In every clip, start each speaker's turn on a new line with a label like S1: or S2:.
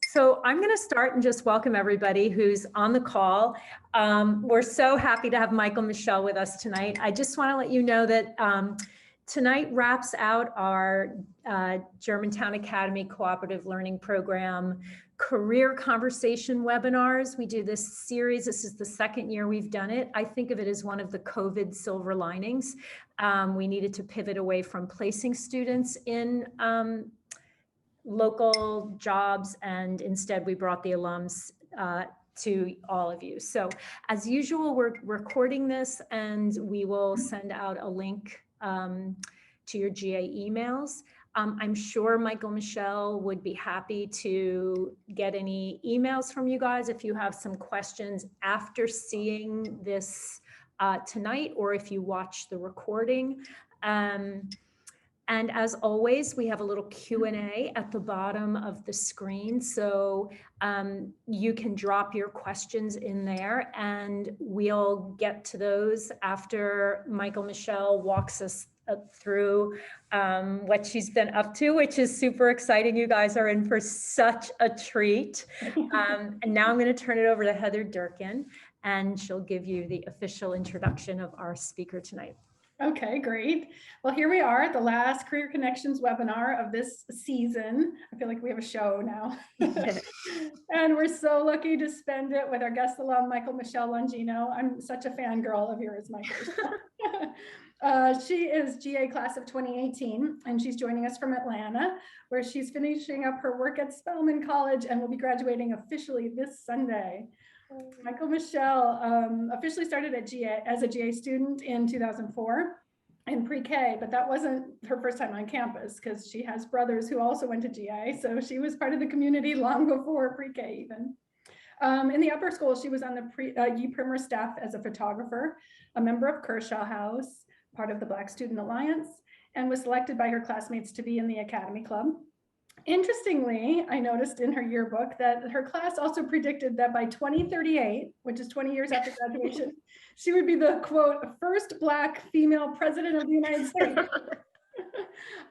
S1: So I'm going to start and just welcome everybody who's on the call. We're so happy to have Mykal-Michele with us tonight. I just want to let you know that tonight wraps out our Germantown Academy Cooperative Learning Program career conversation webinars. We do this series. This is the second year we've done it. I think of it as one of the COVID silver linings. We needed to pivot away from placing students in local jobs, and instead we brought the alums to all of you. So as usual, we're recording this and we will send out a link to your GA emails. I'm sure Mykal-Michele would be happy to get any emails from you guys if you have some questions after seeing this tonight, or if you watch the recording. And as always, we have a little Q&A at the bottom of the screen. So you can drop your questions in there and we'll get to those after Mykal-Michele walks us through what she's been up to, which is super exciting. You guys are in for such a treat. And now I'm going to turn it over to Heather Durkin, and she'll give you the official introduction of our speaker tonight.
S2: Okay, great. Well, here we are, the last Career Connections webinar of this season. I feel like we have a show now. And we're so lucky to spend it with our guest alum, Mykal-Michele Longino. I'm such a fangirl of yours, Michael. She is GA class of 2018, and she's joining us from Atlanta, where she's finishing up her work at Spelman College and will be graduating officially this Sunday. Mykal-Michele officially started at GA as a GA student in 2004 in pre-K, but that wasn't her first time on campus because she has brothers who also went to GA. So she was part of the community long before pre-K even. In the upper school, she was on the UPrimer staff as a photographer, a member of Kershaw House, part of the Black Student Alliance, and was selected by her classmates to be in the Academy Club. Interestingly, I noticed in her yearbook that her class also predicted that by 2038, which is 20 years after graduation, she would be the, quote, first Black female president of the United States.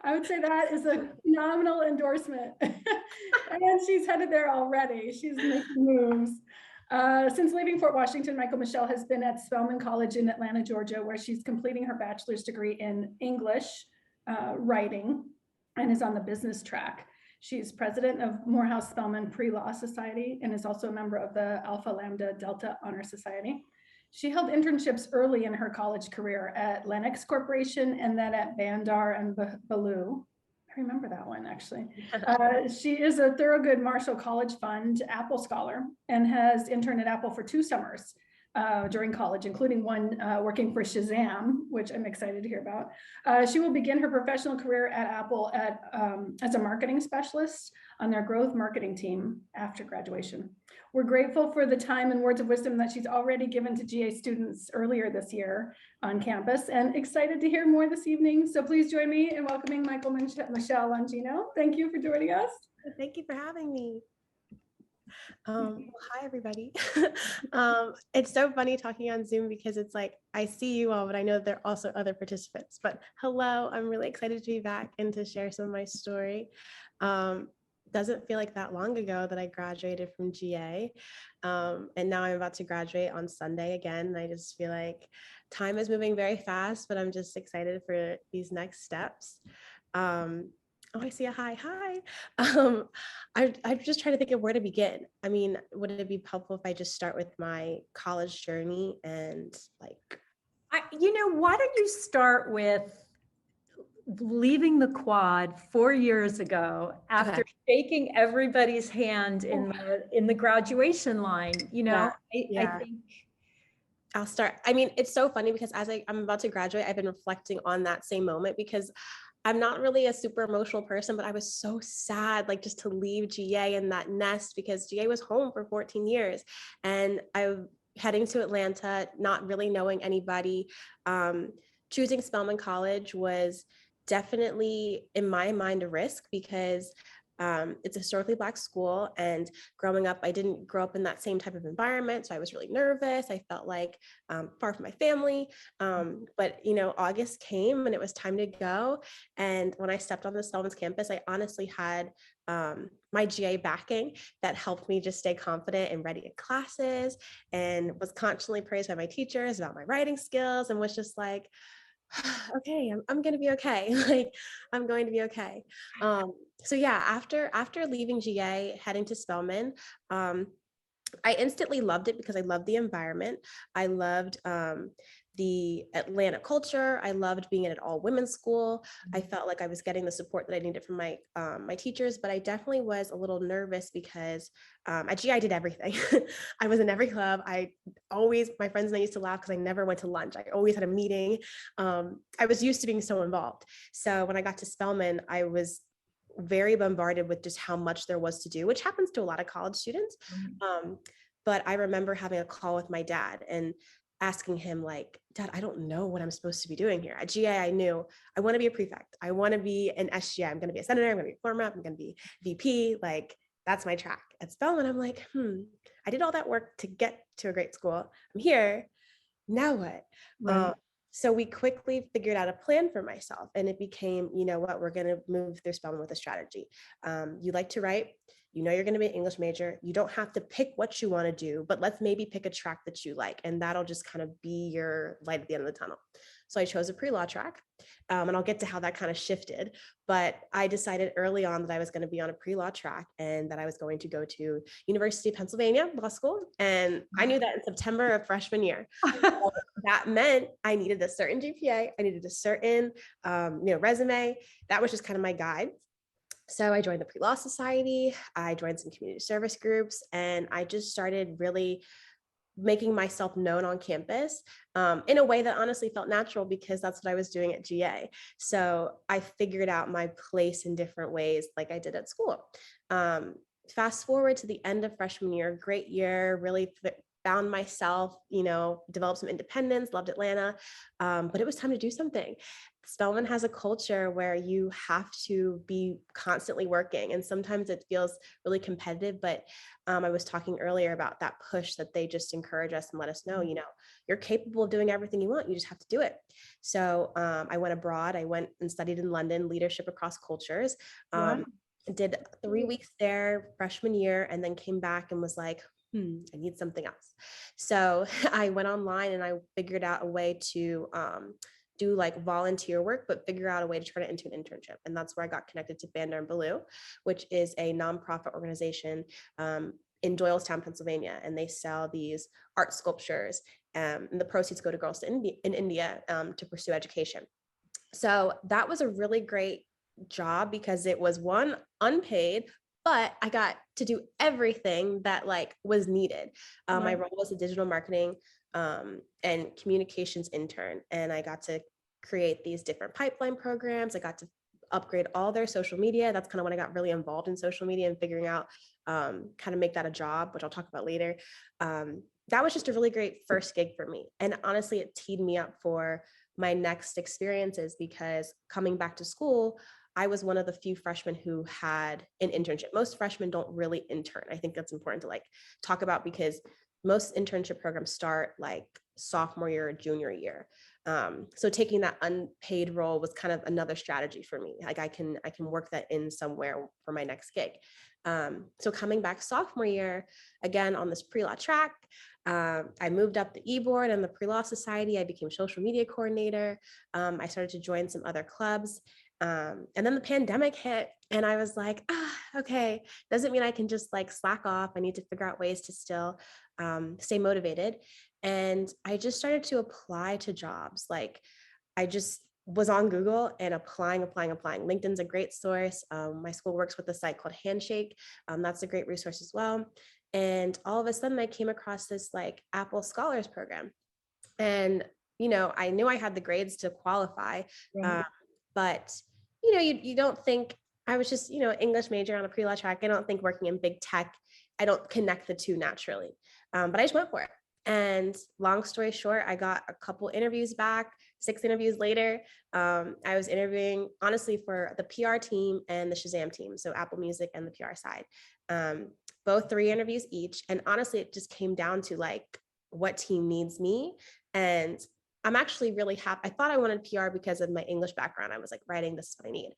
S2: I would say that is a phenomenal endorsement. And she's headed there already. She's making moves. Since leaving Fort Washington, Mykal-Michele has been at Spelman College in Atlanta, Georgia, where she's completing her bachelor's degree in English writing and is on the business track. She's president of Morehouse Spelman Pre-Law Society and is also a member of the Alpha Lambda Delta Honor Society. She held internships early in her college career at Lennox Corporation and then at Bandar and Ballou. I remember that one, actually. She is a Thorogood Marshall College Fund Apple Scholar and has interned at Apple for 2 summers during college, including one working for Shazam, which I'm excited to hear about. She will begin her professional career at Apple as a marketing specialist on their growth marketing team after graduation. We're grateful for the time and words of wisdom that she's already given to GA students earlier this year on campus, and excited to hear more this evening. So please join me in welcoming Mykal-Michele Longino. Thank you for joining us.
S3: Thank you for having me. Hi, everybody. It's so funny talking on Zoom because it's like, I see you all, but I know there are also other participants. But hello, I'm really excited to be back and to share some of my story. Doesn't feel like that long ago that I graduated from GA. And now I'm about to graduate on Sunday again. And I just feel like time is moving very fast, but I'm just excited for these next steps. Oh, I see a hi. I'm just trying to think of where to begin. I mean, would it be helpful if I just start with my college journey and like...
S1: Why don't you start with leaving the quad 4 years ago after shaking everybody's hand in the graduation line, I think...
S3: I'll start. I mean, it's so funny because as I'm about to graduate, I've been reflecting on that same moment because I'm not really a super emotional person, but I was so sad, like just to leave GA and that nest because GA was home for 14 years and I'm heading to Atlanta, not really knowing anybody. Choosing Spelman College was definitely in my mind a risk because It's a historically Black school, and growing up, I didn't grow up in that same type of environment. So I was really nervous. I felt like far from my family. But, August came and it was time to go. And when I stepped on the Spelman's campus, I honestly had my GA backing that helped me just stay confident and ready in classes, and was constantly praised by my teachers about my writing skills, and was just like, okay, I'm going to be okay. Like, I'm going to be okay. So yeah, after leaving GA, heading to Spelman, I instantly loved it because I loved the environment. I loved the Atlanta culture. I loved being in an all women's school. I felt like I was getting the support that I needed from my teachers, but I definitely was a little nervous because at GI I did everything. I was in every club. My friends and I used to laugh because I never went to lunch. I always had a meeting. I was used to being so involved. So when I got to Spelman, I was very bombarded with just how much there was to do, which happens to a lot of college students. But I remember having a call with my dad and asking him, like, Dad, I don't know what I'm supposed to be doing here. At GA, I knew I want to be a prefect. I want to be an SGI. I'm going to be a senator. I'm going to be a former rep. I'm going to be VP. Like, that's my track. At Spelman, I'm like, I did all that work to get to a great school. I'm here. Now what?
S1: Right.
S3: So we quickly figured out a plan for myself, and it became, you know what, we're going to move through Spelman with a strategy. You like to write, you're going to be an English major. You don't have to pick what you want to do, but let's maybe pick a track that you like, and that'll just kind of be your light at the end of the tunnel. So I chose a pre-law track, and I'll get to how that kind of shifted. But I decided early on that I was going to be on a pre-law track and that I was going to go to University of Pennsylvania Law School. And I knew that in September of freshman year. So that meant I needed a certain GPA. I needed a certain, resume. That was just kind of my guide. So I joined the Pre-Law Society. I joined some community service groups, and I just started really making myself known on campus in a way that honestly felt natural because that's what I was doing at GA. So I figured out my place in different ways like I did at school. Fast forward to the end of freshman year, great year, really found myself, developed some independence, loved Atlanta, but it was time to do something. Spelman has a culture where you have to be constantly working, and sometimes it feels really competitive, but I was talking earlier about that push that they just encourage us and let us know, you're capable of doing everything you want, you just have to do it. So I went abroad. I went and studied in London, leadership across cultures.
S1: Wow.
S3: Did 3 weeks there freshman year, and then came back and was like, I need something else. So I went online and I figured out a way to do like volunteer work, but figure out a way to turn it into an internship. And that's where I got connected to Bandar and Baloo, which is a nonprofit organization in Doylestown, Pennsylvania. And they sell these art sculptures, and the proceeds go to girls in India to pursue education. So that was a really great job because it was, one, unpaid, but I got to do everything that was needed. My role was a digital marketing and communications intern, and I got to create these different pipeline programs. I got to upgrade all their social media. That's kind of when I got really involved in social media and figuring out kind of make that a job, which I'll talk about later. That was just a really great first gig for me. And honestly, it teed me up for my next experiences because coming back to school, I was one of the few freshmen who had an internship. Most freshmen don't really intern. I think that's important to talk about because most internship programs start sophomore year or junior year. So taking that unpaid role was kind of another strategy for me. I can work that in somewhere for my next gig. So coming back sophomore year, again, on this pre-law track, I moved up the e-board and the Pre-Law Society. I became social media coordinator. I started to join some other clubs. And then the pandemic hit and I was like, okay, doesn't mean I can just slack off. I need to figure out ways to still stay motivated. And I just started to apply to jobs. I just was on Google and applying. LinkedIn's a great source. My school works with a site called Handshake. That's a great resource as well. And all of a sudden I came across this Apple Scholars Program. And, I knew I had the grades to qualify, but you don't think, I was just, English major on a pre-law track. I don't think working in big tech, I don't connect the two naturally. But I just went for it. And long story short, I got a couple interviews back, 6 interviews later, I was interviewing honestly for the PR team and the Shazam team, so Apple Music and the PR side. Both 3 interviews each. And honestly, it just came down to like what team needs me. And I'm actually really happy. I thought I wanted PR because of my English background. I was like, writing, this is what I need.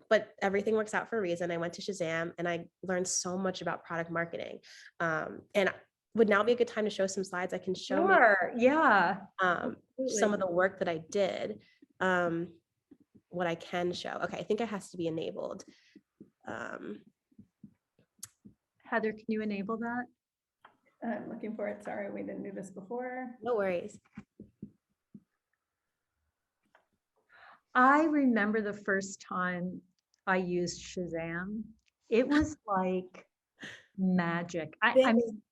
S3: But everything works out for a reason. I went to Shazam and I learned so much about product marketing. And would now be a good time to show some slides. I can show
S1: Sure, yeah.
S3: some of the work that I did. What I can show. Okay, I think it has to be enabled.
S1: Heather, can you enable that?
S2: I'm looking for it. Sorry, we didn't do this before.
S3: No worries.
S1: I remember the first time I used Shazam. It was like magic. I mean,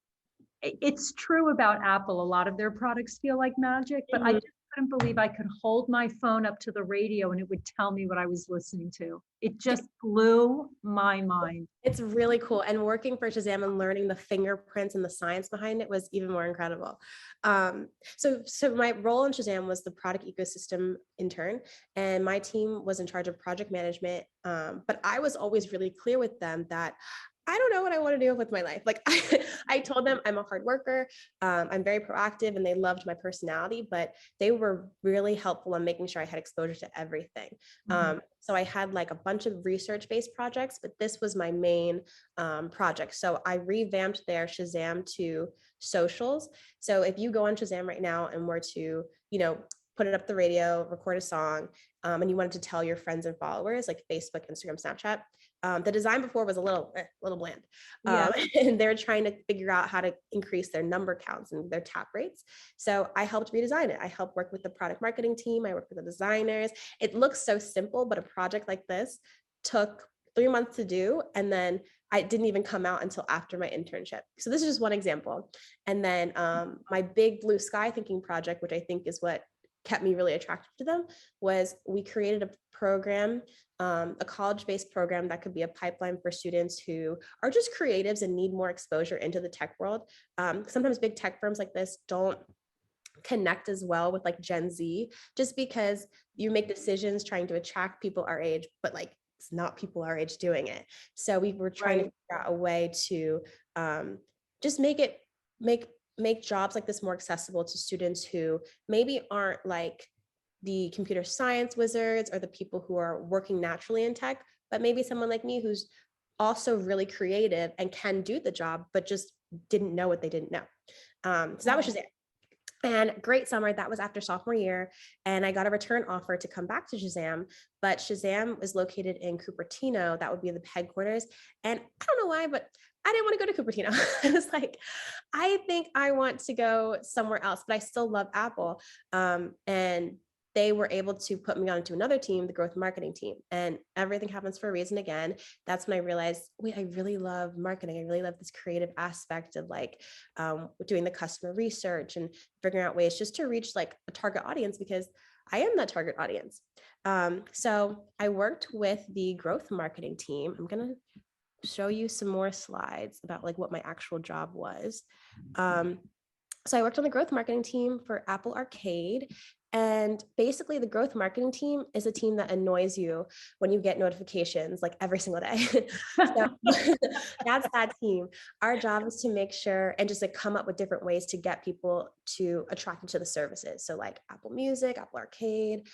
S1: it's true about Apple. A lot of their products feel like magic, but I just couldn't believe I could hold my phone up to the radio and it would tell me what I was listening to. It just blew my mind.
S3: It's really cool. And working for Shazam and learning the fingerprints and the science behind it was even more incredible. So my role in Shazam was the product ecosystem intern, and my team was in charge of project management. But I was always really clear with them that I don't know what I want to do with my life. Like I told them I'm a hard worker. I'm very proactive, and they loved my personality, but they were really helpful in making sure I had exposure to everything. So I had like a bunch of research-based projects, but this was my main project. So I revamped their Shazam to socials. So if you go on Shazam right now and were to, put it up the radio, record a song, and you wanted to tell your friends and followers like Facebook, Instagram, Snapchat, the design before was a little bland.
S1: Yeah.
S3: And they're trying to figure out how to increase their number counts and their tap rates. So I helped redesign it. I helped work with the product marketing team. I worked with the designers. It looks so simple, but a project like this took 3 months to do. And then I didn't even come out until after my internship. So this is just one example. And then my big blue sky thinking project, which I think is what kept me really attracted to them, was we created a program, a college-based program that could be a pipeline for students who are just creatives and need more exposure into the tech world. Sometimes big tech firms like this don't connect as well with like Gen Z, just because you make decisions trying to attract people our age, but like it's not people our age doing it. So we were trying to figure out a way to just make jobs like this more accessible to students who maybe aren't like the computer science wizards or the people who are working naturally in tech, but maybe someone like me who's also really creative and can do the job, but just didn't know what they didn't know. So that was Shazam. And great summer. That was after sophomore year. And I got a return offer to come back to Shazam, but Shazam is located in Cupertino. That would be the headquarters. And I don't know why, but I didn't want to go to Cupertino. I was like, I think I want to go somewhere else, but I still love Apple. And they were able to put me onto another team, the growth marketing team, and everything happens for a reason. Again, that's when I realized, wait, I really love marketing. I really love this creative aspect of like doing the customer research and figuring out ways just to reach like a target audience, because I am that target audience. So I worked with the growth marketing team. I'm going to show you some more slides about like what my actual job was. So I worked on the growth marketing team for Apple Arcade. And basically the growth marketing team is a team that annoys you when you get notifications like every single day. So that's that team. Our job is to make sure and just like come up with different ways to get people to attracted to the services. So like Apple Music, Apple Arcade,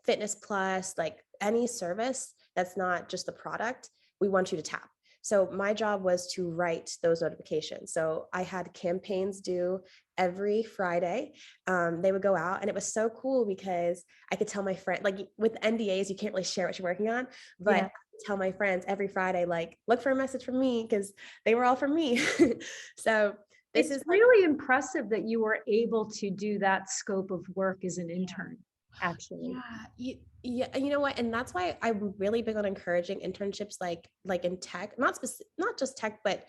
S3: Fitness Plus, like any service that's not just the product, we want you to tap. So my job was to write those notifications. So I had campaigns due every Friday. They would go out, and it was so cool because I could tell my friend, like with NDAs, you can't really share what you're working on, but I could tell my friends every Friday, like, look for a message from me, because they were all from me. So this is
S1: really impressive that you were able to do that scope of work as an intern, actually.
S3: Yeah, you know what? And that's why I'm really big on encouraging internships like in tech, not just tech, but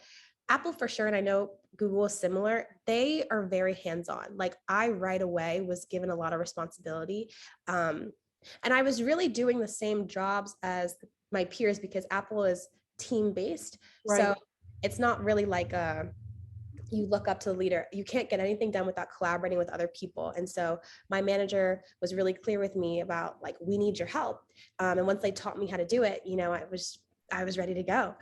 S3: Apple for sure. And I know Google is similar. They are very hands-on. Like I right away was given a lot of responsibility. And I was really doing the same jobs as my peers because Apple is team-based. Right. So it's not really like you look up to the leader. You can't get anything done without collaborating with other people. And so my manager was really clear with me about like, we need your help. And once they taught me how to do it, I was ready to go.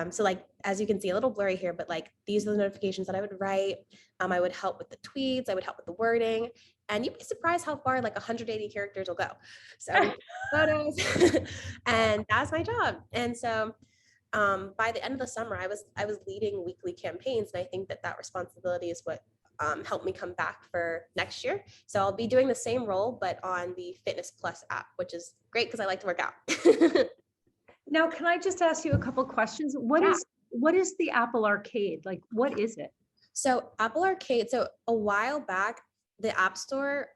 S3: So like, as you can see, a little blurry here, but like, these are the notifications that I would write. I would help with the tweets. I would help with the wording, and you'd be surprised how far like 180 characters will go. So photos, and that's my job. And so by the end of the summer, I was leading weekly campaigns, and I think that responsibility is what helped me come back for next year. So I'll be doing the same role, but on the Fitness Plus app, which is great because I like to work out.
S1: Now, can I just ask you a couple questions?
S3: Yeah.
S1: What is the Apple Arcade? Like, what is it?
S3: So Apple Arcade, so a while back, the App Store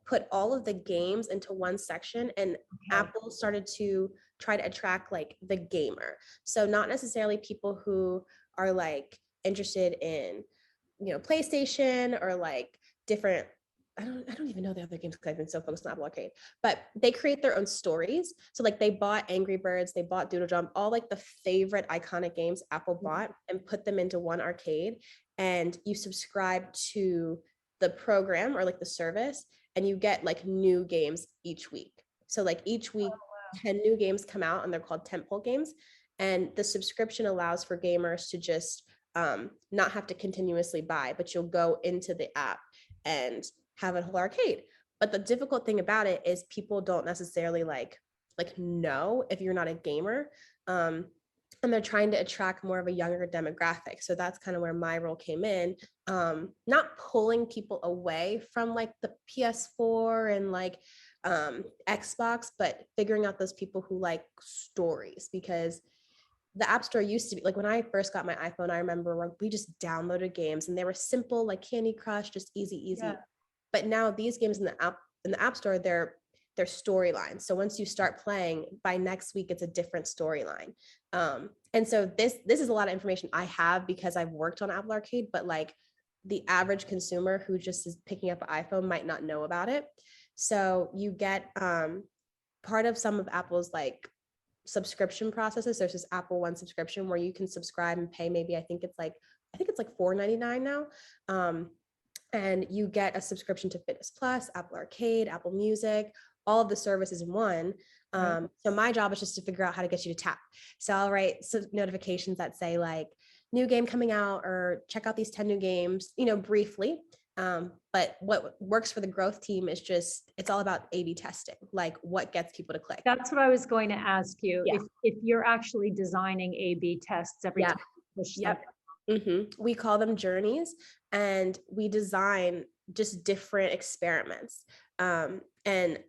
S3: put all of the games into one section, and Apple started to try to attract like the gamer. So not necessarily people who are like interested in, PlayStation or like different, I don't even know the other games because I've been so focused on Apple Arcade, but they create their own stories. So like they bought Angry Birds, they bought Doodle Jump, all like the favorite iconic games Apple bought and put them into one arcade. And you subscribe to the program or like the service, and you get like new games each week. So like each week, 10 new games come out, and they're called tentpole games. And the subscription allows for gamers to just not have to continuously buy, but you'll go into the app and have a whole arcade. But the difficult thing about it is people don't necessarily like know if you're not a gamer. And they're trying to attract more of a younger demographic. So that's kind of where my role came in. Not pulling people away from like the PS4 and like Xbox, but figuring out those people who like stories, because the App Store used to be like, when I first got my iPhone, I remember we just downloaded games and they were simple, like Candy Crush, just easy. Yeah. But now these games in the App Store, they're storylines. So once you start playing, by next week, it's a different storyline. And so this is a lot of information I have because I've worked on Apple Arcade, but like the average consumer who just is picking up an iPhone might not know about it. So you get part of some of Apple's like subscription processes. There's this Apple One subscription where you can subscribe and pay. Maybe I think it's like $4.99 now. And you get a subscription to Fitness Plus, Apple Arcade, Apple Music, all of the services in one. So my job is just to figure out how to get you to tap. So I'll write some notifications that say like new game coming out, or check out these 10 new games, briefly. But what works for the growth team is just, it's all about A/B testing, like what gets people to click.
S1: That's what I was going to ask you. Yeah. If you're actually designing A/B tests every time you push something.
S3: We call them journeys, and we design just different experiments. And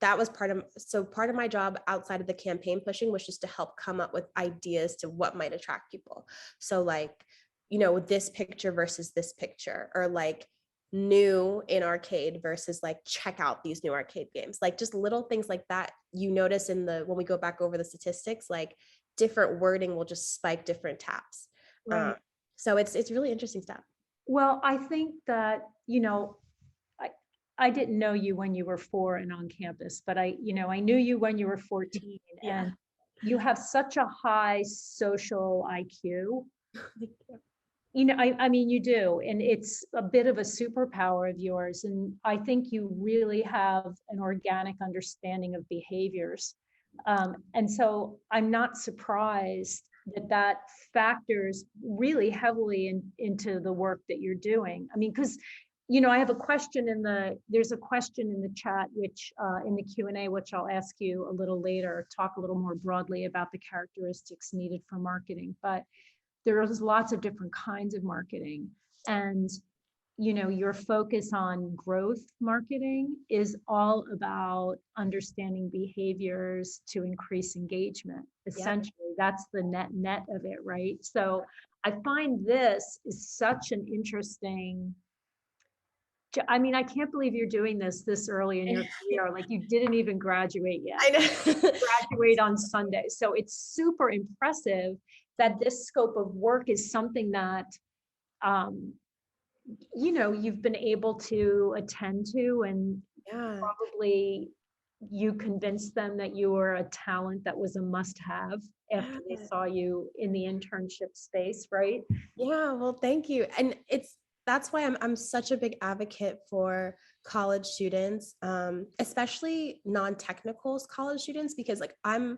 S3: that was part of my job outside of the campaign pushing was just to help come up with ideas to what might attract people. So like, this picture versus this picture, or like new in arcade versus like check out these new arcade games, like just little things like that. You notice when we go back over the statistics, like different wording will just spike different taps. Right. So it's really interesting stuff.
S1: Well, I think that, I didn't know you when you were 4 and on campus, but I knew you when you were 14, and you have such a high social IQ. I mean, you do, and it's a bit of a superpower of yours. And I think you really have an organic understanding of behaviors. And so I'm not surprised that factors really heavily into the work that you're doing. I mean, because, I have a question there's a question in the chat, which in the Q&A, which I'll ask you a little later, talk a little more broadly about the characteristics needed for marketing. But there's lots of different kinds of marketing, and your focus on growth marketing is all about understanding behaviors to increase engagement. Essentially, that's the net of it, right? So I find this is such an interesting, I mean, I can't believe you're doing this early in your career. Like, you didn't even graduate yet.
S3: I know.
S1: Graduate on Sunday. So it's super impressive that this scope of work is something that, you've been able to attend to, and probably you convinced them that you were a talent that was a must-have after they saw you in the internship space, right?
S3: Yeah, well, thank you. And that's why I'm such a big advocate for college students, especially non-technical college students, because like I'm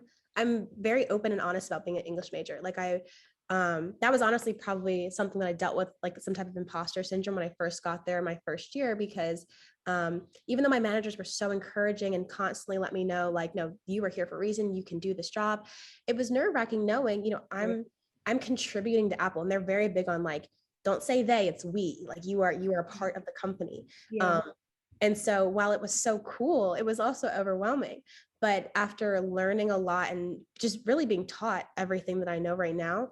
S3: very open and honest about being an English major. Like that was honestly probably something that I dealt with, like some type of imposter syndrome when I first got there my first year, because even though my managers were so encouraging and constantly let me know, like, no, you are here for a reason, you can do this job. It was nerve-wracking knowing, I'm contributing to Apple, and they're very big on like, don't say they, it's we, like you are a part of the company.
S1: Yeah.
S3: And so while it was so cool, it was also overwhelming. But after learning a lot and just really being taught everything that I know right now,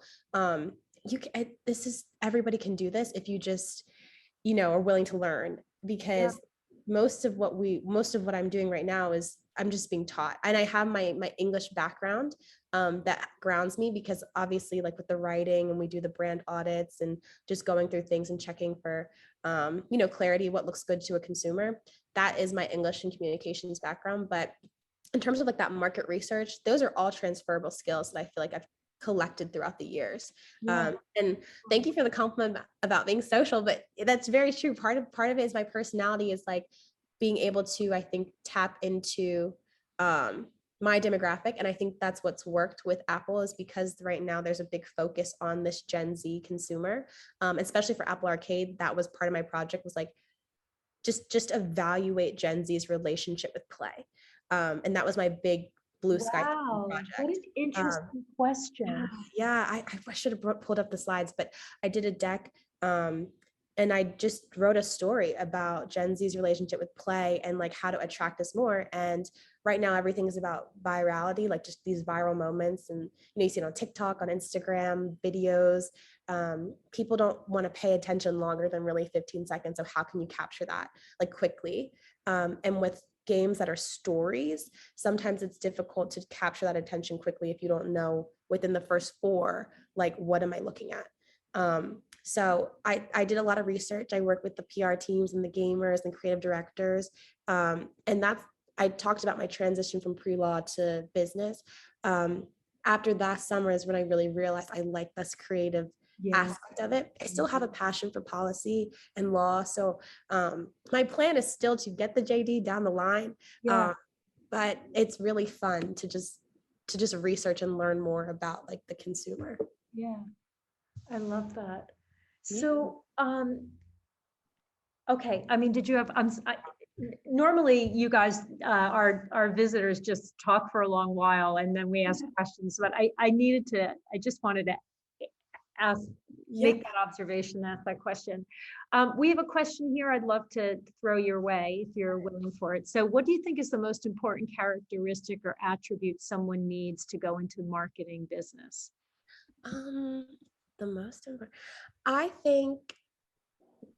S3: this is, everybody can do this if you just, are willing to learn, because most of what I'm doing right now is I'm just being taught. And I have my English background that grounds me, because obviously like with the writing, and we do the brand audits and just going through things and checking for clarity, what looks good to a consumer. That is my English and communications background. But in terms of like that market research, those are all transferable skills that I feel like I've collected throughout the years. And thank you for the compliment about being social, but that's very true. Part of it is my personality is like being able to, I think, tap into my demographic. And I think that's what's worked with Apple, is because right now there's a big focus on this Gen Z consumer, especially for Apple Arcade. That was part of my project, was like, just evaluate Gen Z's relationship with play. And that was my big blue sky project.
S1: What an interesting question.
S3: Yeah, I should have pulled up the slides, but I did a deck, and I just wrote a story about Gen Z's relationship with play and like how to attract us more. And right now everything is about virality, like just these viral moments. And you see it on TikTok, on Instagram, videos. People don't want to pay attention longer than really 15 seconds. So how can you capture that like quickly? And with games that are stories, sometimes it's difficult to capture that attention quickly if you don't know within the first 4, like, what am I looking at? So I did a lot of research. I worked with the PR teams and the gamers and creative directors. And I talked about my transition from pre-law to business. After that summer is when I really realized I like this creative aspect of it. I still have a passion for policy and law. So my plan is still to get the JD down the line. But it's really fun to just research and learn more about like the consumer.
S1: Yeah, I love that. So, okay. I mean, did you have, normally you guys, our visitors just talk for a long while and then we ask questions, but I just wanted to make that observation, ask that question. We have a question here I'd love to throw your way if you're willing for it. So what do you think is the most important characteristic or attribute someone needs to go into marketing business?
S3: The most important, I think,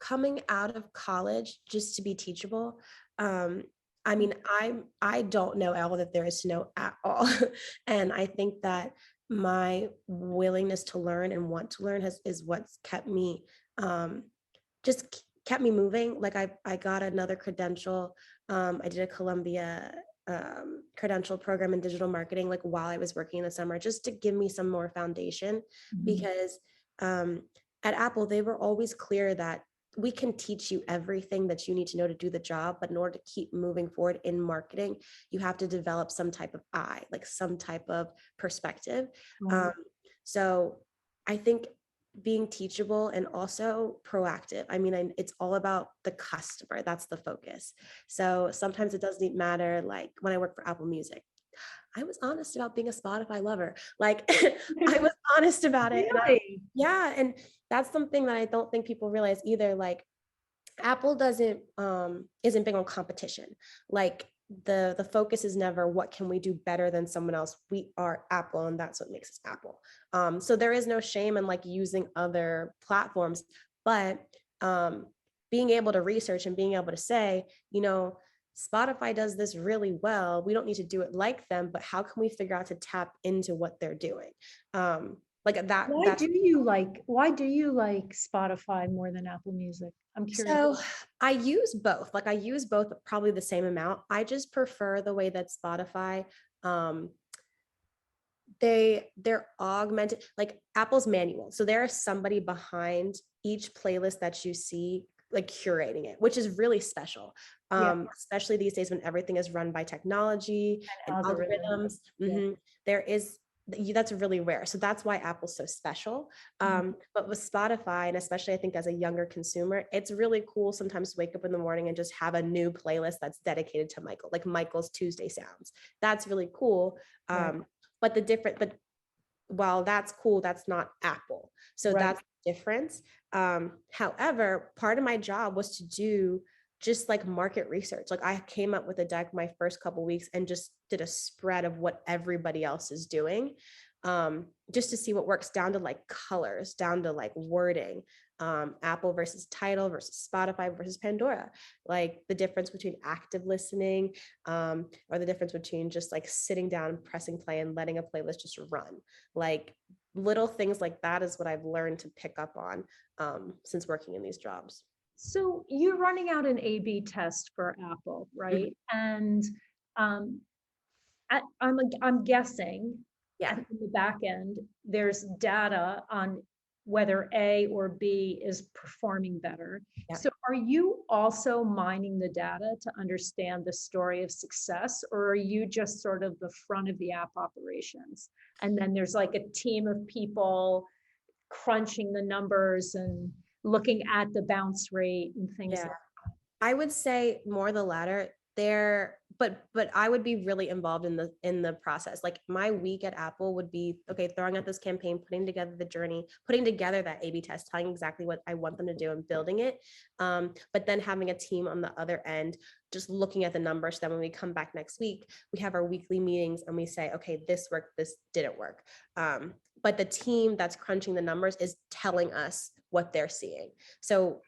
S3: coming out of college, just to be teachable. I mean, I don't know all that there is to know at all. And I think that my willingness to learn and want to learn is what's kept me, just kept me moving. Like I got another credential. I did a Columbia credential program in digital marketing, like while I was working in the summer, just to give me some more foundation. Because at Apple, they were always clear that we can teach you everything that you need to know to do the job, but in order to keep moving forward in marketing, you have to develop some type of eye, like some type of perspective. So I think being teachable and also proactive. I mean, it's all about the customer. That's the focus. So sometimes it doesn't matter. Like when I work for Apple Music, I was honest about being a Spotify lover. Like I was honest about it.
S1: Really?
S3: And that's something that I don't think people realize either. Like Apple isn't big on competition. Like the focus is never what can we do better than someone else. We are Apple, and that's what makes us Apple. So there is no shame in like using other platforms, but being able to research and being able to say, Spotify does this really well. We don't need to do it like them, but how can we figure out to tap into what they're doing? Like that.
S1: Why do you like Spotify more than Apple Music? I'm curious.
S3: So I use both. Like I use both probably the same amount. I just prefer the way that Spotify, they're augmented, like Apple's manual. So there is somebody behind each playlist that you see, like curating it, which is really special. Especially these days when everything is run by technology and algorithms. There is that's really rare. So that's why Apple's so special. But with Spotify, and especially I think as a younger consumer, it's really cool sometimes to wake up in the morning and just have a new playlist that's dedicated to Mykal, like Mykal's Tuesday Sounds. That's really cool. But while that's cool, that's not Apple. So that's the difference. However, part of my job was to do just like market research. Like I came up with a deck my first couple weeks and just did a spread of what everybody else is doing, just to see what works, down to like colors, down to like wording, Apple versus Tidal versus Spotify versus Pandora, like the difference between active listening, or the difference between just like sitting down, pressing play and letting a playlist just run. Like little things like that is what I've learned to pick up on since working in these jobs.
S1: So you're running out an A/B test for Apple, right? And I'm guessing in the back end, there's data on whether A or B is performing better. So are you also mining the data to understand the story of success, or are you just sort of the front of the app operations? And then there's like a team of people crunching the numbers and looking at the bounce rate and things like that.
S3: I would say more the latter there, but I would be really involved in the process. Like my week at Apple would be, okay, throwing out this campaign, putting together the journey, putting together that A/B test, telling exactly what I want them to do and building it. But then having a team on the other end, just looking at the numbers. So then when we come back next week, we have our weekly meetings and we say, okay, this worked, this didn't work. But the team that's crunching the numbers is telling us what they're seeing. So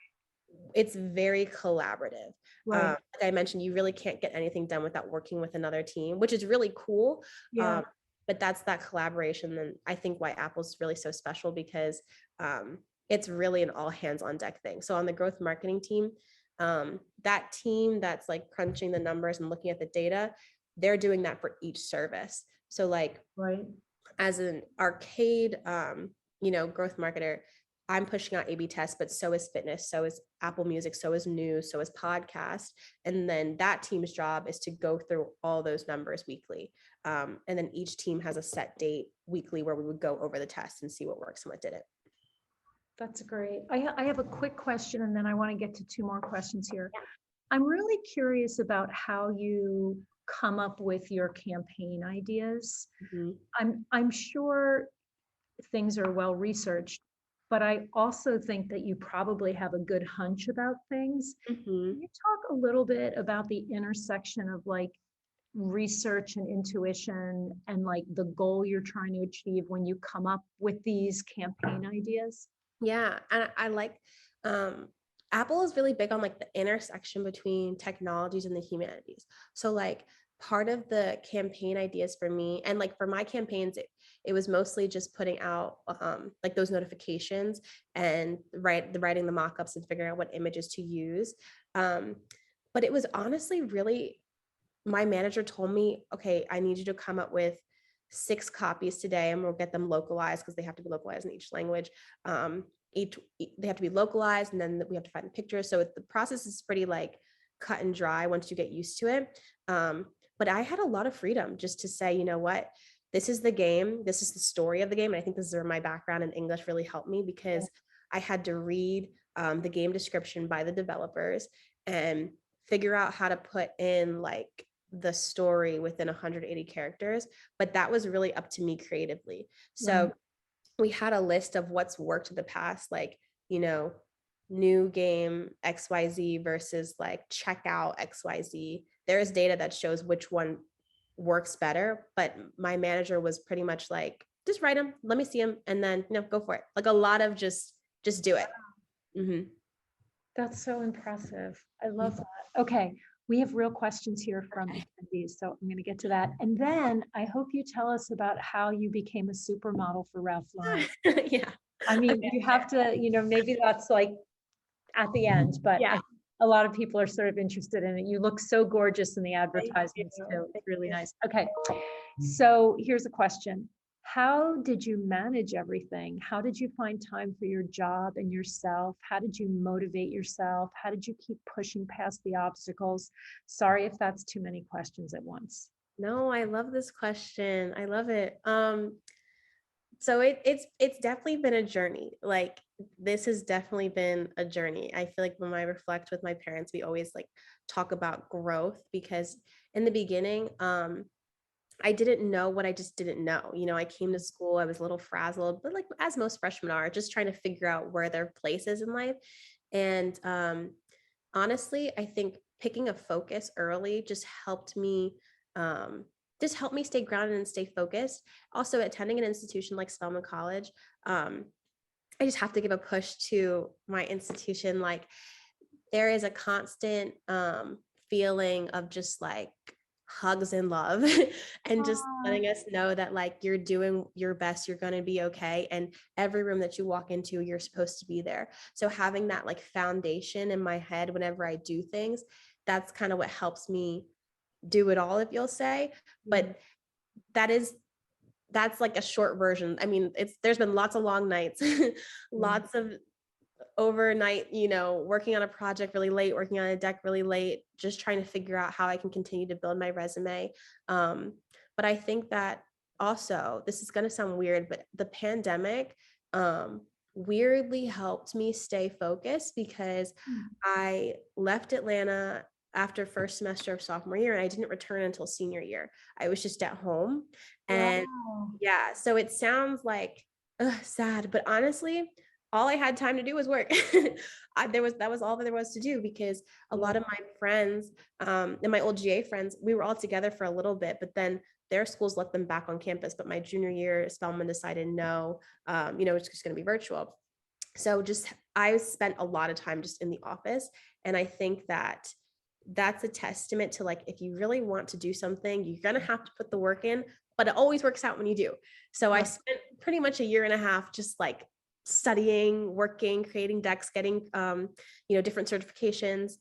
S3: it's very collaborative. Like I mentioned, you really can't get anything done without working with another team, which is really cool. But that's that collaboration. And I think why Apple's really so special, because it's really an all hands on deck thing. So on the growth marketing team, that team that's like crunching the numbers and looking at the data, they're doing that for each service. So like as an arcade, growth marketer, I'm pushing out A/B tests, but so is fitness, so is Apple Music, so is news, so is podcast. And then that team's job is to go through all those numbers weekly. And then each team has a set date weekly where we would go over the test and see what works and what didn't.
S1: That's great. I have a quick question, and then I want to get to two more questions here. I'm really curious about how you come up with your campaign ideas. I'm sure things are well researched, but I also think that you probably have a good hunch about things. Can you talk a little bit about the intersection of like research and intuition and like the goal you're trying to achieve when you come up with these campaign ideas?
S3: Yeah, and I like Apple is really big on like the intersection between technologies and the humanities. So like part of the campaign ideas for me, and like for my campaigns, it was mostly just putting out like those notifications and writing the mock-ups and figuring out what images to use. But it was honestly really, my manager told me, okay, I need you to come up with 6 copies today and we'll get them localized, because they have to be localized in each language. They have to be localized, and then we have to find the pictures. So the process is pretty like cut and dry once you get used to it. But I had a lot of freedom just to say, you know what, this is the game, this is the story of the game. And I think this is where my background in English really helped me, because I had to read the game description by the developers and figure out how to put in like the story within 180 characters. But that was really up to me creatively. So we had a list of what's worked in the past, like, new game XYZ versus like checkout XYZ. There is data that shows which one works better, but my manager was pretty much like, just write them, let me see them, and then go for it. Like a lot of just do it.
S1: That's so impressive. I love that. Okay, We have real questions here from attendees, so I'm going to get to that. And then I hope you tell us about how you became a supermodel for Ralph Lauren.
S3: Yeah.
S1: I mean, you have to, maybe that's like at the end, but
S3: Yeah.
S1: a lot of people are sort of interested in it. You look so gorgeous in the advertisements
S3: you.
S1: too. It's
S3: Thank
S1: really
S3: you.
S1: nice. Okay, so here's a question. How did you manage everything? How did you find time for your job and yourself? How did you motivate yourself? How did you keep pushing past the obstacles? Sorry if that's too many questions at once.
S3: No, I love this question. I love it. So it's definitely been a journey. Like this has definitely been a journey. I feel like when I reflect with my parents, we always like talk about growth because in the beginning, I didn't know what I just didn't know. I came to school, I was a little frazzled, but like as most freshmen are, just trying to figure out where their place is in life. And honestly, I think picking a focus early um, just helped me stay grounded and stay focused. Also, attending an institution like Spelman College, I just have to give a push to my institution. Like there is a constant feeling of just like hugs and love and just letting us know that like you're doing your best, you're going to be okay, and every room that you walk into you're supposed to be there. So having that like foundation in my head whenever I do things, that's kind of what helps me do it all, if you'll say. But that's like a short version. I mean, there's been lots of long nights, lots of overnight, working on a project really late, working on a deck really late, just trying to figure out how I can continue to build my resume. But I think that also, this is going to sound weird, but the pandemic weirdly helped me stay focused because I left Atlanta after first semester of sophomore year and I didn't return until senior year. I was just at home. And yeah, so it sounds like sad, but honestly, all I had time to do was work. That was all that there was to do because a lot of my friends and my old GA friends, we were all together for a little bit, but then their schools let them back on campus. But my junior year, Spelman decided no, it's just going to be virtual. So I spent a lot of time just in the office. And I think that that's a testament to like, if you really want to do something, you're going to have to put the work in, but it always works out when you do. So I spent pretty much a year and a half just like studying, working, creating decks, getting, different certifications,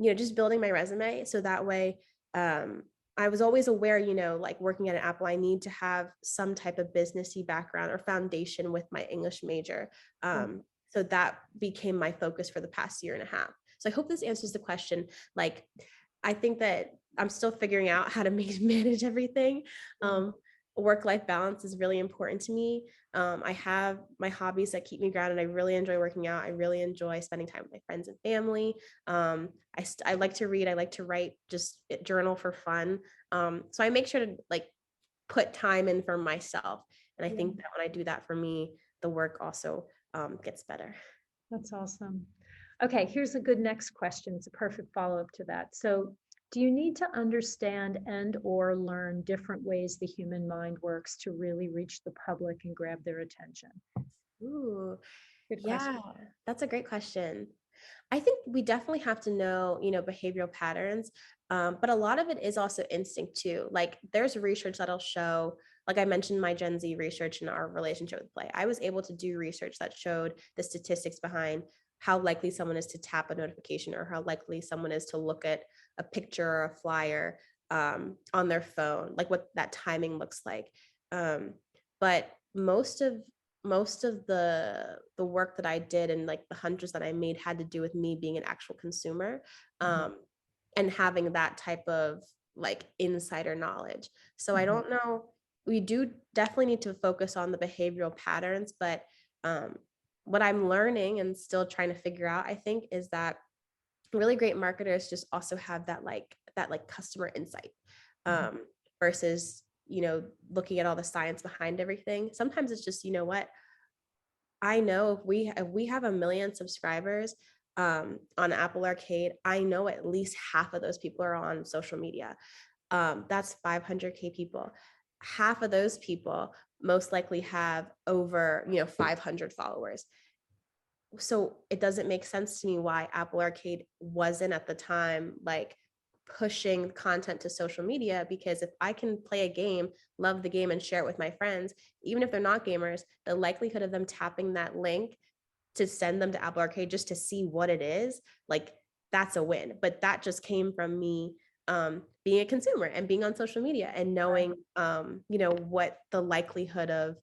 S3: just building my resume. So that way, I was always aware, like working at an Apple, I need to have some type of businessy background or foundation with my English major. So that became my focus for the past year and a half. So I hope this answers the question. Like, I think that I'm still figuring out how to manage everything. Work-life balance is really important to me. I have my hobbies that keep me grounded. I really enjoy working out. I really enjoy spending time with my friends and family. I like to read. I like to write, just journal for fun. So I make sure to like put time in for myself. And I think that when I do that for me, the work also gets better.
S1: That's awesome. Okay, here's a good next question. It's a perfect follow-up to that. So do you need to understand and or learn different ways the human mind works to really reach the public and grab their attention?
S3: Ooh,
S1: Good
S3: yeah,
S1: question.
S3: that's a great question. I think we definitely have to know, behavioral patterns, but a lot of it is also instinct too. Like there's research that'll show, like I mentioned my Gen Z research and our relationship with play. I was able to do research that showed the statistics behind how likely someone is to tap a notification or how likely someone is to look at a picture or a flyer on their phone, like what that timing looks like. But most of the work that I did and like the hundreds that I made had to do with me being an actual consumer and having that type of like insider knowledge. So I don't know, we do definitely need to focus on the behavioral patterns, but what I'm learning and still trying to figure out, I think, is that really great marketers just also have that customer insight versus looking at all the science behind everything. Sometimes it's just, what I know, if we have 1 million subscribers on Apple Arcade, I know at least half of those people are on social media. That's 500K people. Half of those people most likely have over 500 followers. so it doesn't make sense to me why Apple Arcade wasn't at the time like pushing content to social media, because if I can play a game, love the game, and share it with my friends, even if they're not gamers, the likelihood of them tapping that link to send them to Apple Arcade just to see what it is, like that's a win. But that just came from me being a consumer and being on social media and knowing, you know, what the likelihood of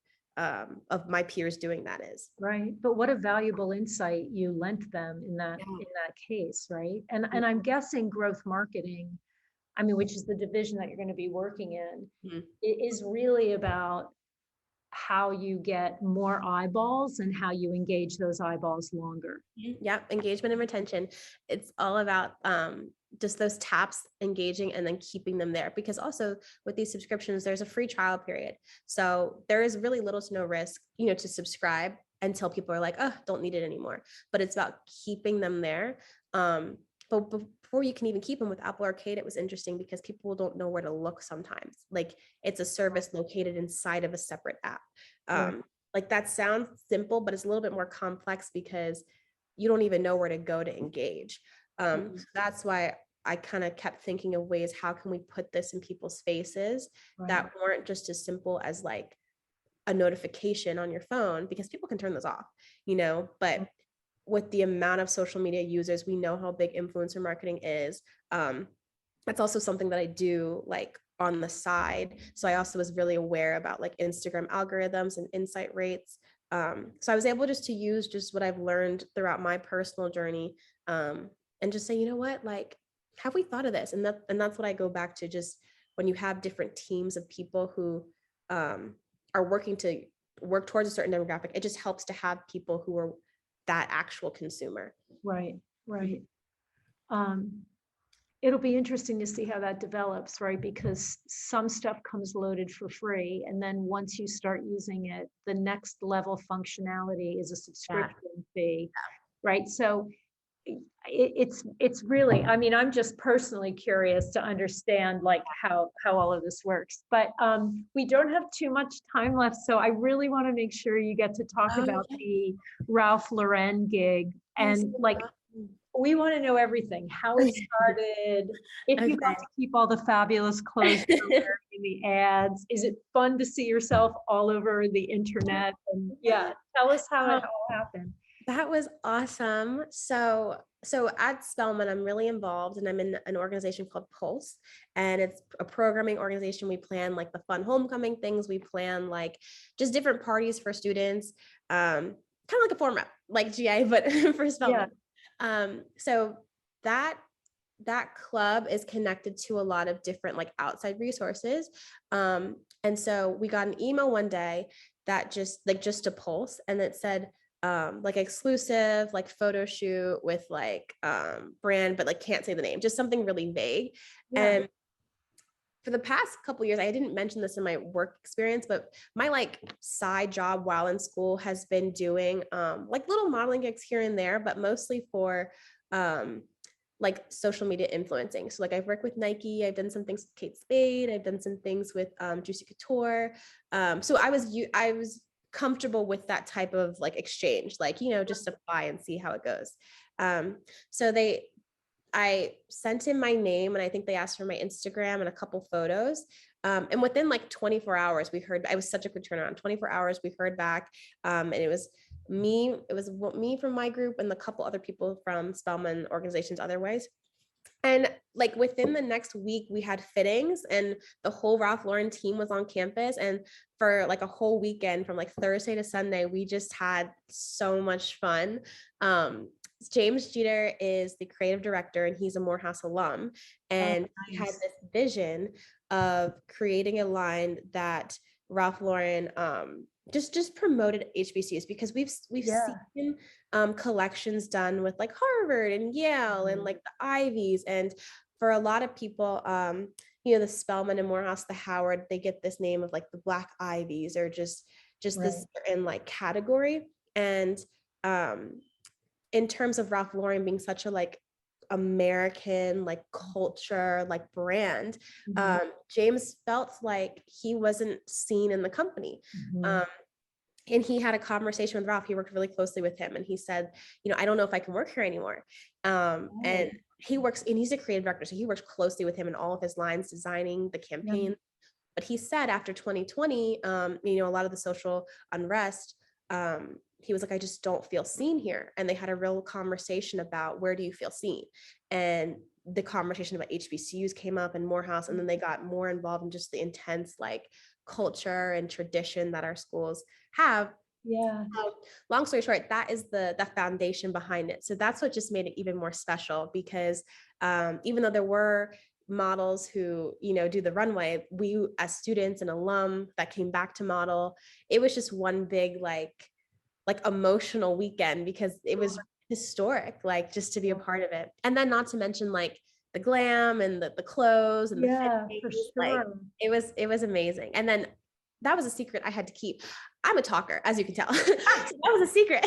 S3: my peers doing that is.
S1: Right. But what a valuable insight you lent them in that case, right? And I'm guessing growth marketing, I mean, which is the division that you're going to be working in,
S3: Mhm.
S1: it is really about how you get more eyeballs and how you engage those eyeballs longer.
S3: Yep, engagement and retention. It's all about just those taps, engaging and then keeping them there. Because also with these subscriptions, there's a free trial period. So there is really little to no risk, you know, to subscribe until people are like, oh, don't need it anymore. But it's about keeping them there. But before you can even keep them with Apple Arcade, it was interesting because people don't know where to look sometimes. Like it's a service located inside of a separate app.
S1: Right.
S3: Like that sounds simple, but it's a little bit more complex because you don't even know where to go to engage. So that's why I kind of kept thinking of ways, how can we put this in people's faces that weren't just as simple as like a notification on your phone, because people can turn those off, you know, but with the amount of social media users, we know how big influencer marketing is. That's also something that I do like on the side. So I also was really aware about like Instagram algorithms and insight rates. So I was able just to use just what I've learned throughout my personal journey, and just say, you know what, like, have we thought of this? And that's what I go back to. Just when you have different teams of people who are working to work towards a certain demographic, it just helps to have people who are that actual consumer.
S1: Right. Right. It'll be interesting to see how that develops, right? Because some stuff comes loaded for free, and then once you start using it, the next level functionality is a subscription fee, right? So it's really, I mean, I'm just personally curious to understand like how all of this works. But we don't have too much time left, so I really want to make sure you get to talk about the Ralph Lauren gig, and like we want to know everything, how it started, if you got to keep all the fabulous clothes you were wearing in the ads. Is it fun to see yourself all over the internet? And yeah, tell us how it all happened.
S3: That was awesome. So at Spelman, I'm really involved, and I'm in an organization called Pulse, and it's a programming organization. We plan like the fun homecoming things. We plan like just different parties for students, kind of like a form rep, like GA, but for Spelman. So that club is connected to a lot of different like outside resources. And so we got an email one day that just to Pulse, and it said like exclusive like photo shoot with like brand, but like can't say the name, just something really vague. And for the past couple of years, I didn't mention this in my work experience, but my like side job while in school has been doing like little modeling gigs here and there, but mostly for like social media influencing. So like I've worked with Nike, I've done some things with Kate Spade, I've done some things with Juicy Couture. So I was comfortable with that type of like exchange, like, you know, just apply and see how it goes. So I sent in my name, and I think they asked for my Instagram and a couple photos. And within like 24 hours, we heard, it was such a quick turnaround, 24 hours, we heard back. And it was me from my group and a couple other people from Spelman organizations otherwise. And like within the next week, we had fittings, and the whole Ralph Lauren team was on campus. And for like a whole weekend from like Thursday to Sunday, we just had so much fun. James Jeter is the creative director, and he's a Morehouse alum. And he had this vision of creating a line that Ralph Lauren just promoted HBCUs, because we've seen collections done with like Harvard and Yale and like the Ivies. And for a lot of people, you know, the Spelman and Morehouse, the Howard, they get this name of like the Black Ivies, or just this certain like category. And in terms of Ralph Lauren being such a like American like culture like brand, James felt like he wasn't seen in the company. And he had a conversation with Ralph. He worked really closely with him. And he said, I don't know if I can work here anymore. And he works, and he's a creative director. So he works closely with him in all of his lines, designing the campaign. But he said after 2020, a lot of the social unrest, he was like, I just don't feel seen here. And they had a real conversation about, where do you feel seen? And the conversation about HBCUs came up, and Morehouse, and then they got more involved in just the intense like culture and tradition that our schools have.
S1: Yeah.
S3: Long story short, that is the foundation behind it. So that's what just made it even more special, because even though there were models who do the runway, we as students and alum that came back to model, it was just one big like emotional weekend, because it was historic, like just to be a part of it. And then not to mention like the glam and the clothes and
S1: Yeah,
S3: the
S1: for
S3: fittings,
S1: sure.
S3: like it was amazing. And then that was a secret I had to keep. I'm a talker, as you can tell. So that was a secret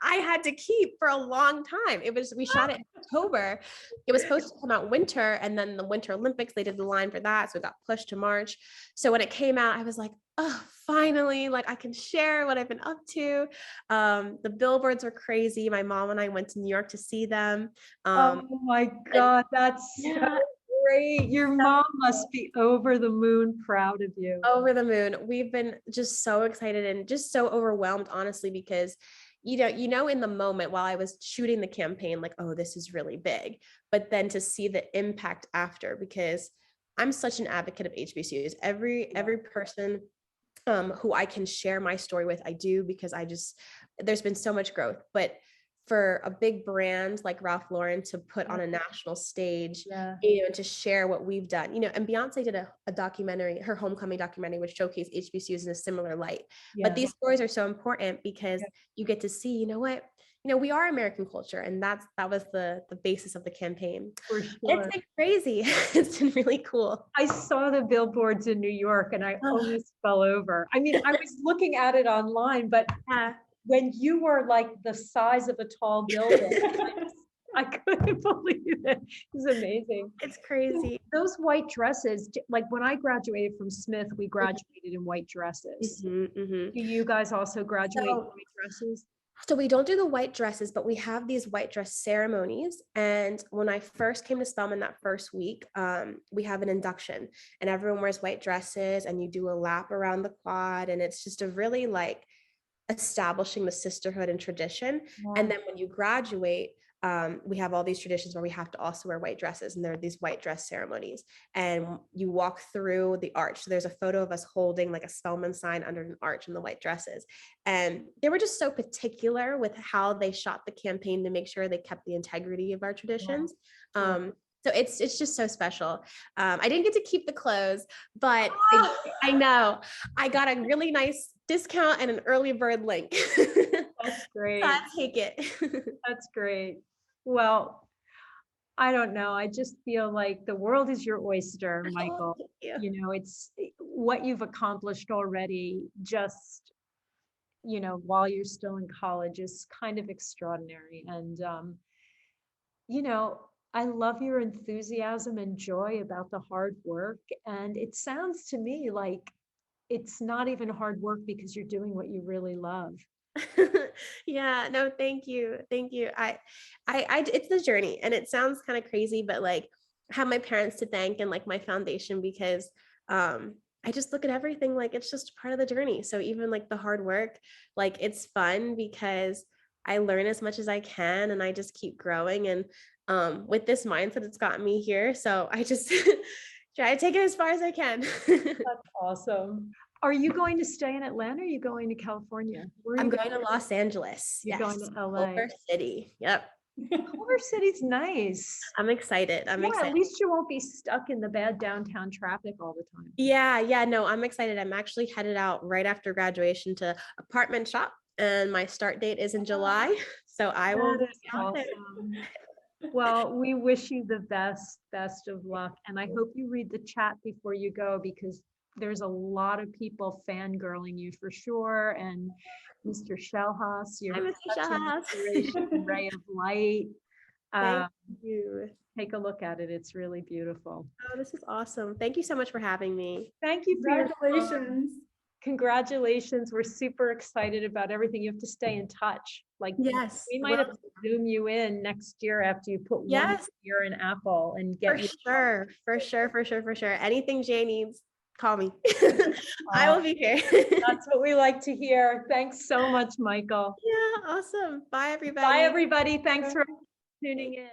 S3: I had to keep for a long time. We shot it in October. It was supposed to come out winter, and then the Winter Olympics, they did the line for that. So it got pushed to March. So when it came out, I was like, oh, finally, like I can share what I've been up to. The billboards were crazy. My mom and I went to New York to see them.
S1: Oh my God, that's so great. Your mom must be over the moon proud of you.
S3: Over the moon. We've been just so excited and just so overwhelmed, honestly, because in the moment while I was shooting the campaign, like, oh, this is really big. But then to see the impact after, because I'm such an advocate of HBCUs. Every person who I can share my story with, I do, because there's been so much growth. But for a big brand like Ralph Lauren to put on a national stage, to share what we've done, and Beyonce did a documentary, her homecoming documentary, which showcased HBCUs in a similar light. But these stories are so important, because you get to see, we are American culture, and that was the basis of the campaign. For sure. It's been crazy. It's been really cool.
S1: I saw the billboards in New York and I almost fell over. I mean, I was looking at it online, but when you were like the size of a tall building, I couldn't believe it. It was amazing.
S3: It's crazy.
S1: Those white dresses, like when I graduated from Smith, we graduated in white dresses. Do you guys also graduate in white dresses?
S3: So we don't do the white dresses, but we have these white dress ceremonies. And when I first came to Spelman that first week, we have an induction, and everyone wears white dresses, and you do a lap around the quad. And it's just a really like establishing the sisterhood and tradition. And then when you graduate, we have all these traditions where we have to also wear white dresses, and there are these white dress ceremonies, and you walk through the arch. So there's a photo of us holding like a Spelman sign under an arch in the white dresses. And they were just so particular with how they shot the campaign to make sure they kept the integrity of our traditions. So it's just so special. I didn't get to keep the clothes, but I know I got a really nice discount and an early bird link.
S1: That's great.
S3: So I'll take it.
S1: That's great. Well, I don't know. I just feel like the world is your oyster, Michael. It's what you've accomplished already, just, while you're still in college, is kind of extraordinary. And, I love your enthusiasm and joy about the hard work. And it sounds to me like it's not even hard work, because you're doing what you really love.
S3: Yeah, no, thank you. I it's the journey, and it sounds kind of crazy, but like I have my parents to thank, and like my foundation, because I just look at everything like it's just part of the journey. So even like the hard work, like it's fun, because I learn as much as I can, and I just keep growing. And with this mindset, it's gotten me here. So I just try to take it as far as I can.
S1: That's awesome. Are you going to stay in Atlanta? Or are you going to California?
S3: I'm going to Los Angeles.
S1: You're going to LA.
S3: Culver City. Yep.
S1: Culver City's nice.
S3: I'm excited.
S1: At least you won't be stuck in the bad downtown traffic all the time.
S3: Yeah. No, I'm excited. I'm actually headed out right after graduation to apartment shop, and my start date is in July. So I will be out there.
S1: Well, we wish you the best of luck. And I hope you read the chat before you go, because there's a lot of people fangirling you for sure. And Mr. Shellhouse, you're such an inspiration, ray of light.
S3: Thank you.
S1: Take a look at it. It's really beautiful.
S3: Oh, this is awesome. Thank you so much for having me.
S1: Thank you for
S2: Congratulations.
S1: Congratulations. We're super excited about everything. You have to stay in touch. Like
S3: Yes.
S1: we might have
S3: well,
S1: to Zoom you in next year after you put one
S3: Yes.
S1: year in Apple and
S3: For
S1: get you.
S3: sure. For sure. For sure. For sure. Anything Jay needs, call me. I will be here.
S1: That's what we like to hear. Thanks so much, Mykal.
S3: Yeah. Awesome. Bye, everybody.
S1: Bye, everybody. Thanks for tuning in.